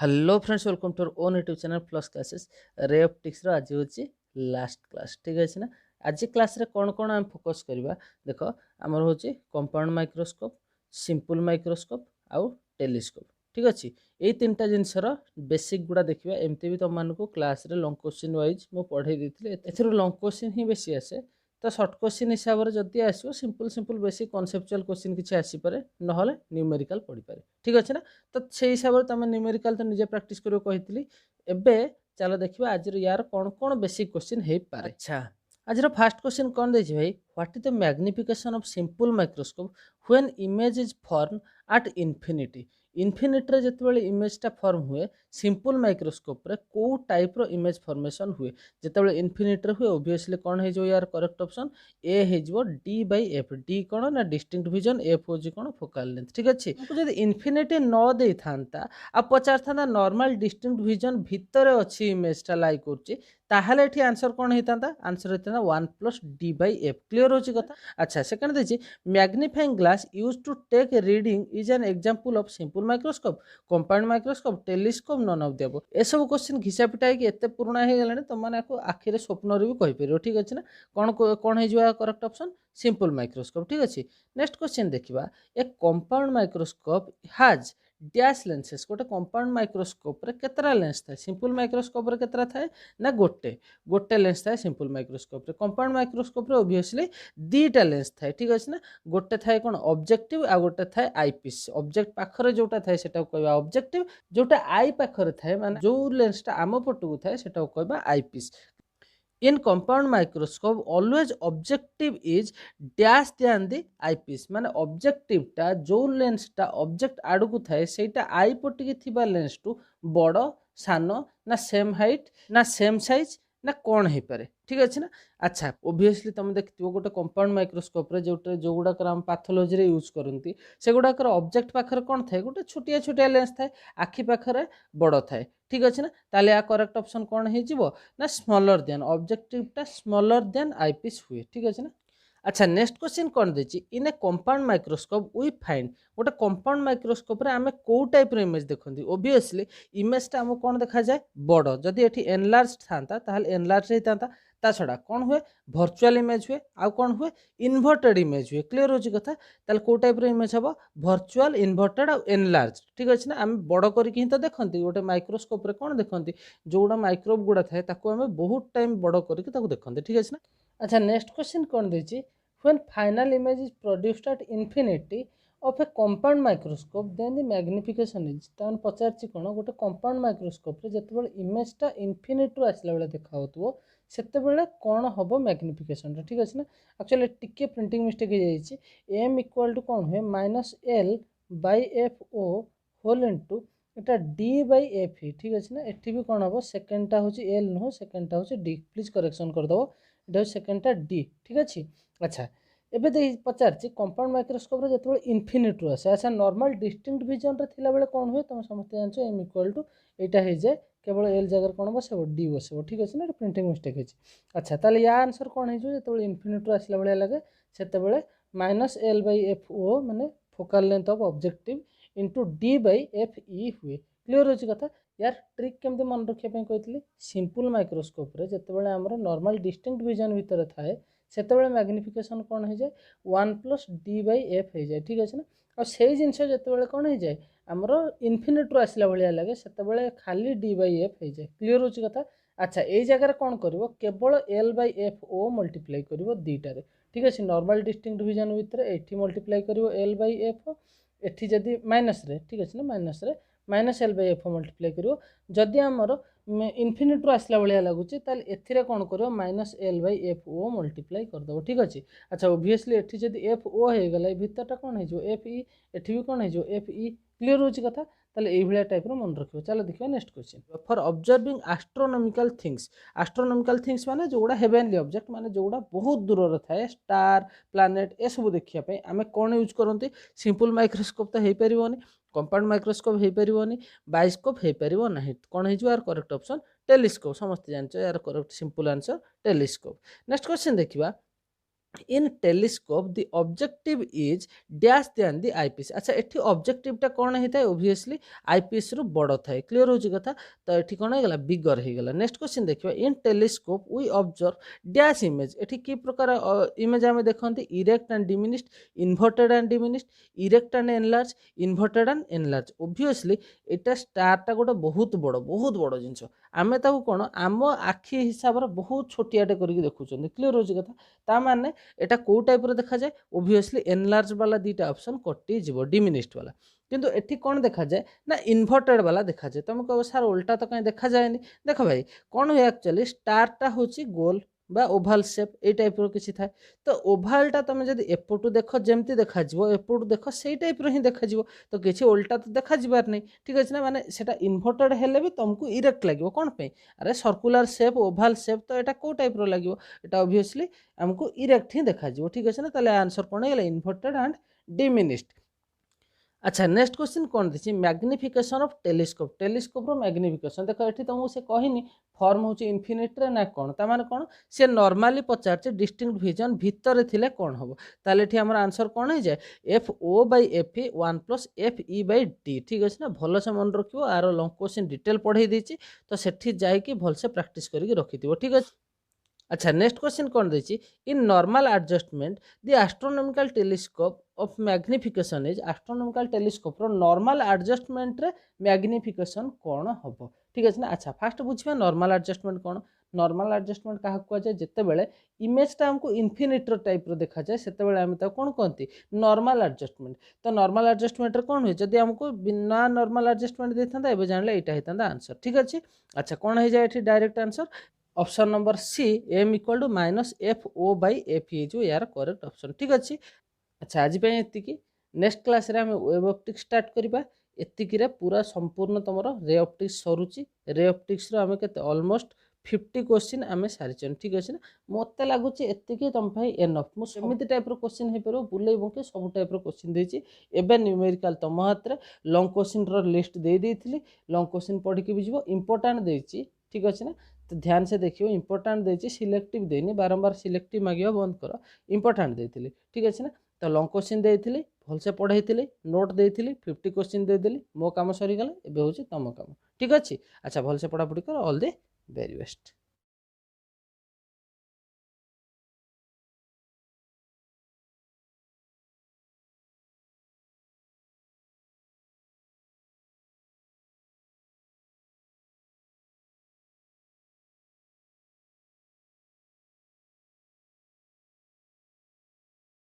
Hello friends, welcome to our own YouTube channel plus classes रे optics आज हूँ last class. ठीक अच्छे ना। आज क्लास रे कौन कौन आम फोकस करवा देख आमर हूँ कंपाउंड माइक्रोस्कोप, सिंपल माइक्रोस्कोप आउ टेलीस्कोप। ठीक अच्छे ये तीन टा जिनसर बेसिक गुड़ा देखा। एमती भी तुम मानक क्लास रे लॉन्ग क्वेश्चन वाइज मु पढ़े देती। एथर लॉन्ग क्वेश्चन ही बेसी आसे, तो सर्ट क्वेश्चन हिसाब से जदि आसो सिंपल सिंपल बेसिक कनसेप्चुअल क्वेश्चन किसी आसीपे ना न्यूमेरिकल पढ़ी पारे। ठीक अच्छे ना। तो से हिसाब से तुम न्यूमेरिकल तो निजे प्रैक्टिस करो कही। एबे चलो देखिए आज यार कौन कौन बेसिक क्वेश्चन हो पारे। अच्छा, आज फास्ट क्वेश्चन कौन दे भाई, what is the magnification of simple microscope when image is form at infinity. Infinity रे जिते इमेजटा फॉर्म हुए सिंपल माइक्रोस्कोप रे को टाइप रो इमेज फॉर्मेशन हुए। जिते इनफिनिटी हुए ओब्वियसली कौन हो यार करेक्ट ऑप्शन ए हो डी बाई एफ। डी कौन ना डिस्टिंक्ट विजन, एफ हो कौन फोकल लेंथ। ठीक अच्छे, जब इनफिनिटी न दे था आ पचार था नॉर्मल डिस्टिंक्ट विजन भितर अच्छी इमेजटा लाई कर ताहले एठी आंसर कौन होता, आंसर होता 1 plus D by F. Clear हो कथा। अच्छा, सेकंड देखिए magnifying glass use to take reading is an example of simple microscope, compound microscope, telescope, none of the above. ए सब क्वेश्चन घिसा पिटा है कि एते पुराना हो गलानी तुम माने आखिरे स्वप्न भी कहि परियो। ठीक अच्छे ना। कौन कौन हो करेक्ट ऑप्शन सिंपल माइक्रोस्कोप। ठीक अच्छे। नेक्स्ट क्वेश्चन देखिबा, ए compound microscope has dash lenses. गोटे कंपाउंड माइक्रोस्कोप रे केतरा लेंस थाए, सिंपल माइक्रोस्कोप रे केतरा थाए ना गोटे गोटे लेंस थाए सिंपल माइक्रोस्कोप रे। कंपाउंड माइक्रोस्कोप रे ऑब्वियसली दीटा लेंस थाए। ठीक अच्छे ना। गोटे थाए कौन ऑब्जेक्टिव आ गोटे थाए आईपीस। ऑब्जेक्ट पाखरे जोटा थाए सेटा कहबा ऑब्जेक्टिव, जोटा आई पाखरे थाए माने जो लेंसटा आम पटकू थाए सेटा कहबा eyepiece. In compound microscope always objective is dash than the eyepiece। माने ऑब्जेक्टिव टा जो लेंस टा ऑब्जेक्ट आड़ को थाए सेटा आई पटिकी थिबा लेंस टू बड़ सान ना सेम हाइट ना सेम साइज ना कौन हो पारे। ठीक अच्छे ना। अच्छा, ओब्वियसली तुम देखो गोटे कंपाउंड माइक्रोस्कोप रे जो गुड़ाक पैथोलॉजी रे यूज करती से गुड़ाकर ऑब्जेक्ट पाखरे कौन थाए गोटे छोटिया छोटिया लेंस थाए, आखि पाखरे बड़ थाए। ठीक अच्छे ना। ताले या करेक्ट ऑप्शन कौन हो ना स्मॉलर देन ऑब्जेक्टिवटा स्मॉलर देन आईपीस हुए। ठीक अच्छे ना। अच्छा, नेक्स्ट क्वेश्चन कौन देछि, in a compound microscope we find. गोटे कंपाउंड माइक्रोस्कोप रे आमे को टाइप रो इमेज देखंती। ओब्वियसली इमेजटा हमको कौन देखा जाए बड़, जदि एठी एनलार्ज थांता ताहले एनलार्ज हेतांता। ता छड़ा कौन हुए वर्चुअल इमेज हुए, आउ कौन हुए इन्वर्टेड इमेज हुए। क्लियर हो कथा। ताहले को टाइप रो इमेज हबो वर्चुअल, इन्वर्टेड आ एनलार्ज। ठीक अछि ना। आमे बड़ करिक ही तो देखंती गोटे माइक्रोस्कोप रे कौन देखंती जोड़ा माइक्रोब गुड़ा थाए ताको आमे बहुत टाइम बड़ करिक ताको देखंती। ठीक अछि ना। अच्छा, नेक्स्ट क्वेश्चन कौन देछि, when final image is produced at infinity of a compound microscope then the magnification is। तान पचारछि कोन गोटे कंपाउंड माइक्रोस्कोप रे जतबेले इमेजटा इनफिनिटी रु आसला बेले देखा होतबो सेतेबेले कोन हबो मैग्निफिकेशन। ठीक अछि ना। एक्चुअली टिके प्रिंटिंग मिस्टेक हो जाइछि। m इक्वल टू कोन हुए -l by F O whole into एटा d बाय एफ। ठीक अछि ना। एठी भी कोन हबो सेकंडटा होछि l नो, सेकंडटा होछि d। प्लीज करेक्शन कर दबो, एटा सेकंडटा d। ठीक अछि। अच्छा, एबे दे पचारछि कंपाउंड माइक्रोस्कोप रे जतबेले इनफिनिटी आसे। अच्छा, नॉर्मल डिस्टिंक्ट विजन रे थिला बेले कोन हुए तुम समस्त जानछो m इक्वल टू एटा हे जाय केवल l जगह कोन बसबो d बसबो। ठीक अछि ना। प्रिंटिंग मिस्टेक अछि। अच्छा, ताले या आंसर कोन हे जो जतबेले इनफिनिटी आसला बेले लागे सेतेबेले -l बाय एफ ओ माने focal length of objective into d by F E हुए। क्लियर हो कथा। यार ट्रिक केमते मन रखिया पे कहतली, सिंपल माइक्रोस्कोप रे जतबेले हमरो नॉर्मल डिस्टिंक्ट विजन भीतर थाए सेतेबेले मैग्निफिकेशन कौन हो जाए 1 प्लस डी बाई एफ हो जाए। ठीक अच्छे ना। और से जिनस जिते कौन हो जाए आमर इनफिनिटी आसला भाया लगे सेतेबेले खाली डी बाई एफ हो जाए। क्लीयर हो कथा। अच्छा, ये जगह कौन कर केवल L by F O multiply कर दीटार। ठीक अच्छे। नॉर्मल डिस्टिंक्ट विजन भितर एठी मल्टीप्लाई कर एल बाई एफ एठी जदि माइनस रे। ठीक अच्छे ना। माइनस रे -l बाई एफ मल्टीप्लाई कर जदि आमर इनफिनिटी आसला भाया लगुच ताले कौन कर -l by F O multiply करदेव। ठीक अच्छे। अच्छा, ओब्वियसली एठी जदि एफ ओ हो गला भितरटा कौन हो एफ ई, एठी भी कौन हो एफ ई। क्लीयर हो कथा। ताले एई भलिया टाइप रो मन रखियो। चलो देखियो next question. For observing astronomical things. Astronomical things माने जोड़ा हेवेनली ऑब्जेक्ट माने जोड़ा बहुत दूर रे थाए स्टार प्लैनेट ए सब देखिया पे आमे कोन यूज करंती सिंपल माइक्रोस्कोप तो हेई परिबोनी, कंपाउंड माइक्रोस्कोप हेई परिबोनी, बायोस्कोप हेई परिबो नाही। कोन हे जो यार करेक्ट ऑप्शन टेलीस्कोप। समस्त जानछो यार correct simple answer telescope. Next question देखिबा, in telescope the objective is dash than the eyepiece. अच्छा एठी ऑब्जेक्टिवटा कौन होता है ओब्वियसली आईपीएस रु बड़ थाए क्लियर हो कथा तो एठी कौन हो बिगर हो गला। नेक्स्ट क्वेश्चन देखिए in telescope we observe dash image एठी की प्रकार इमेज आमे देखंती erect and diminished inverted and diminished erect and enlarge inverted and enlarge obviously एटा स्टारटा गोटे बहुत बड़ जिंस आमे ताकू कोन आम आखि हिसाब रे बहुत छोटियाटे करके देखुछन क्लियर हो कथा ता माने एटा को टाइप रो देखा जाए ओब्वियसली एनलार्ज वाला दीटा ऑप्शन कटि जीवो डिमिनिश्ड वाला किंतु एठी कौन देखा जाए ना इन्वर्टेड वाला देखा जाए। तुम कहो सर उल्टा तो कहीं देखा जाएनी देख भाई कौन हुए एक्चुअली स्टारटा होची गोल बा ओभाल शेप ए टाइप रो किछि थाए तो ओभालटा तुम जदि एपटू देख जेमती देखा जीवो एपटू देख सेई टाइप रो ही देखा जीवो तो किछि उल्टा तो देखा जीवार नहीं ठीक अछि ना माने सेटा इन्वर्टेड हेले भी तुमको इरेक्ट लागिवो कोन पे अरे सर्कुलर शेप ओभाल शेप तो एटा को टाइप रो लागिवो एटा ऑब्वियसली हमको इरेक्ट ही देखा जीवो ठीक अछि ना ताले आंसर कोन हेला इन्वर्टेड एंड डिमिनिश्ड। अच्छा नेक्स्ट क्वेश्चन कौन देखिए मैग्निफिकेशन ऑफ टेलीस्कोप टेलीस्कोप रो मैग्निफिकेशन देखो एठी तुमको से कहनी फॉर्म होची इनफिनिट रे ना कोन ता माने कोन से नॉर्मली पचारचे डिस्टिंक्ट विजन भीतर थिले कोन होबो ताले एठी हमर आंसर कोन हो जाए F O by F E 1 plus F E by D ठीक अछि ना भलो से मन रखियो आरो लॉन्ग क्वेश्चन डिटेल पढ़ाई देछि तो सेठी जाय कि भल से प्रैक्टिस करके रखिथिबो ठीक अछि। अच्छा नेक्स्ट क्वेश्चन कौन देखिए in normal adjustment the astronomical telescope of magnification is astronomical telescope रो नॉर्मल एडजस्टमेंट रे मैग्निफिकेशन कौन हम ठीक है ना। अच्छा फास्ट बुझिबा नॉर्मल एडजस्टमेंट कौन नॉर्मल एडजस्टमेंट क्या कह जाए जिते बड़े इमेजटा हमको इनफिनिटर टाइप रो देखा जाए सेते बड़े हम कौन कहती नॉर्मल एडजस्टमेंट तो नॉर्मल एडजस्टमेंट कौन हुए जदि हमको बिना नॉर्मल एडजस्टमेंट देता एवं जानले यहाँ होता आंसर ठीक अच्छे। अच्छा कौन हो जाए direct answer option number C M equal to minus F O by F ये जो यार करेक्ट ऑप्शन ठीक अच्छे। अच्छा आज एतिकी नेक्स्ट क्लास रे हमें वेब ऑप्टिक्स स्टार्ट करबा एतिकी रे पूरा संपूर्ण तुमर रे ऑप्टिक्स सरुची रे ऑप्टिक्स रो हमें केते ऑलमोस्ट 50 क्वेश्चन आमे सारिचन ठीक अछि ना मते लागुची एतिकी तुम भाई एनफ मु सेमिति टाइप रो क्वेश्चन हे परबो बुलै बंके सब टाइप रो क्वेश्चन देछि एबे न्यूमेरिकल तुम हाथ रे लॉन्ग क्वेश्चन रो लिस्ट दे देथिली लॉन्ग क्वेश्चन पढ़ी के बिजबो इंपोर्टेंट देछि ठीक अछि ना तो ध्यान से देखियो इंपोर्टेंट देछि सिलेक्टिव देनी बारंबार सिलेक्टिव मागियो बंद करो इंपोर्टेंट देथिली ठीक अछि ना तो लॉन्ग क्वेश्चन देथिली भल से पढ़ाई नोट देथिली 50 क्वेश्चन दे देली मो काम सरी गला एबे होछि तम काम ठीक अछि। अच्छा भल से पढ़ा पढ़ी कर ऑल द वेरी बेस्ट।